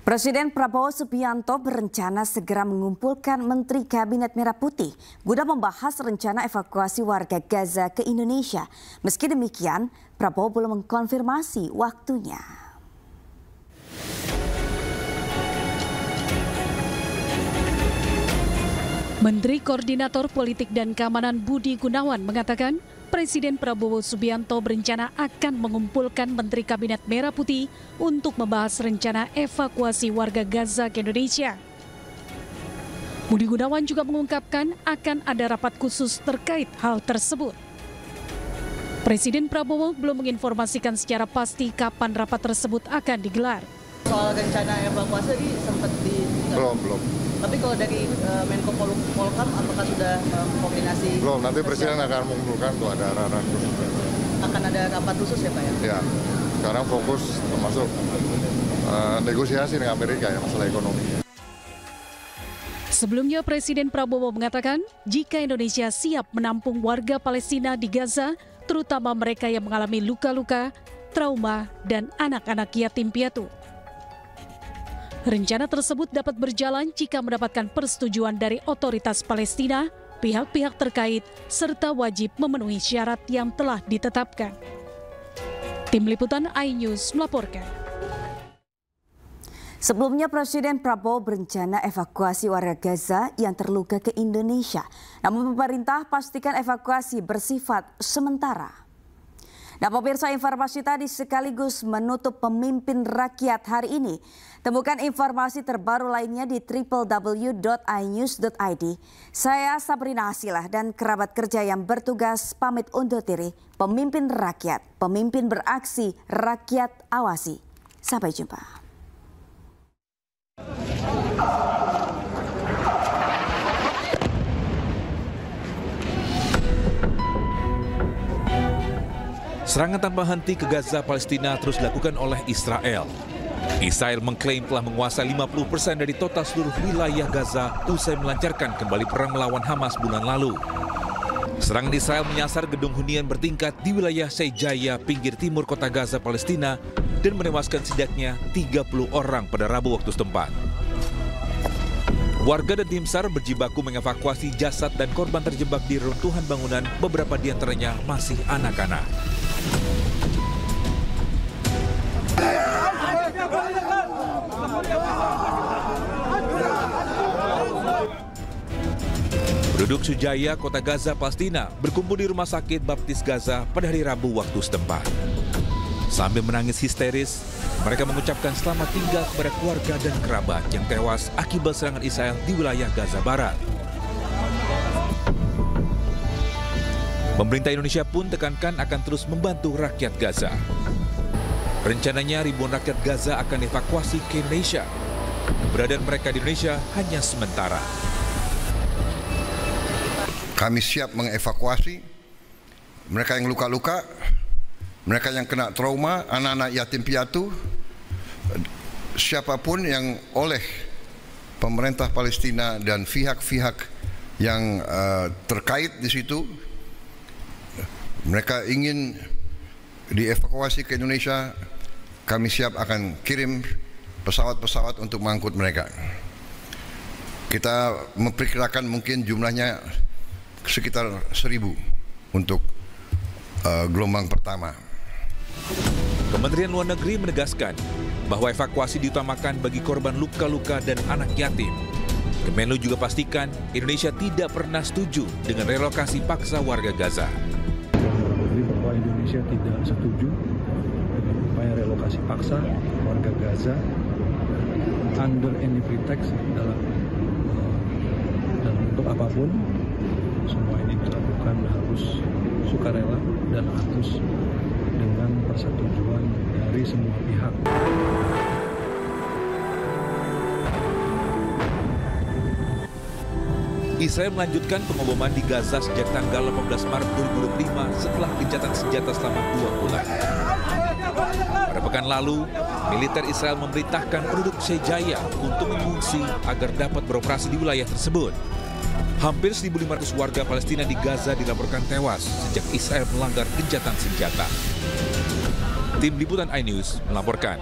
Presiden Prabowo Subianto berencana segera mengumpulkan Menteri Kabinet Merah Putih guna membahas rencana evakuasi warga Gaza ke Indonesia. Meski demikian, Prabowo belum mengkonfirmasi waktunya. Menteri Koordinator Politik dan Keamanan Budi Gunawan mengatakan, Presiden Prabowo Subianto berencana akan mengumpulkan Menteri Kabinet Merah Putih untuk membahas rencana evakuasi warga Gaza ke Indonesia. Budi Gunawan juga mengungkapkan akan ada rapat khusus terkait hal tersebut. Presiden Prabowo belum menginformasikan secara pasti kapan rapat tersebut akan digelar. Soal rencana evakuasi tadi sempat Belum. Tapi kalau dari Menko Polhukam, apakah sudah koordinasi? Belum, nanti Presiden akan mengumpulkan tuh ada arahan khusus. Akan ada rapat khusus ya Pak ya? Ya, sekarang fokus termasuk negosiasi dengan Amerika ya, masalah ekonomi. Sebelumnya Presiden Prabowo mengatakan jika Indonesia siap menampung warga Palestina di Gaza, terutama mereka yang mengalami luka-luka, trauma, dan anak-anak yatim piatu. Rencana tersebut dapat berjalan jika mendapatkan persetujuan dari otoritas Palestina, pihak-pihak terkait, serta wajib memenuhi syarat yang telah ditetapkan. Tim Liputan iNews melaporkan. Sebelumnya Presiden Prabowo berencana evakuasi warga Gaza yang terluka ke Indonesia. Namun pemerintah pastikan evakuasi bersifat sementara. Nah pemirsa, informasi tadi sekaligus menutup Pemimpin Rakyat hari ini. Temukan informasi terbaru lainnya di www.inews.id. Saya Sabrina Asilah dan kerabat kerja yang bertugas pamit undur diri. Pemimpin Rakyat, pemimpin beraksi, rakyat awasi. Sampai jumpa. Serangan tanpa henti ke Gaza, Palestina terus dilakukan oleh Israel. Israel mengklaim telah menguasai 50% dari total seluruh wilayah Gaza usai melancarkan kembali perang melawan Hamas bulan lalu. Serangan Israel menyasar gedung hunian bertingkat di wilayah Sejaya, pinggir timur kota Gaza, Palestina, dan menewaskan setidaknya 30 orang pada Rabu waktu setempat. Warga dan tim SAR berjibaku mengevakuasi jasad dan korban terjebak di runtuhan bangunan, beberapa di antaranya masih anak-anak. Penduduk Sujaya, kota Gaza, Palestina, berkumpul di Rumah Sakit Baptis Gaza pada hari Rabu waktu setempat. Sambil menangis histeris, mereka mengucapkan selamat tinggal kepada keluarga dan kerabat yang tewas akibat serangan Israel di wilayah Gaza Barat. Pemerintah Indonesia pun tekankan akan terus membantu rakyat Gaza. Rencananya ribuan rakyat Gaza akan dievakuasi ke Indonesia. Keberadaan mereka di Indonesia hanya sementara. Kami siap mengevakuasi mereka yang luka-luka, mereka yang kena trauma, anak-anak yatim piatu, siapapun yang oleh pemerintah Palestina dan pihak-pihak yang terkait di situ, mereka ingin dievakuasi ke Indonesia, kami siap akan kirim pesawat-pesawat untuk mengangkut mereka. Kita memperkirakan mungkin jumlahnya sekitar 1.000 untuk gelombang pertama. Kementerian Luar Negeri menegaskan bahwa evakuasi diutamakan bagi korban luka-luka dan anak yatim. Kemenlu juga pastikan Indonesia tidak pernah setuju dengan relokasi paksa warga Gaza. Bahwa Indonesia tidak setuju dengan upaya relokasi paksa warga Gaza under any pretext dalam bentuk apapun. Semua ini dilakukan harus sukarela dan harus dengan persetujuan dari semua pihak. Israel melanjutkan pengeboman di Gaza sejak tanggal 18 Maret 2025 setelah gencatan senjata selama 2 bulan. Pada pekan lalu, militer Israel memerintahkan penduduk Sejaya untuk mengungsi agar dapat beroperasi di wilayah tersebut. Hampir 1.500 warga Palestina di Gaza dilaporkan tewas sejak Israel melanggar gencatan senjata. Tim Liputan iNews melaporkan.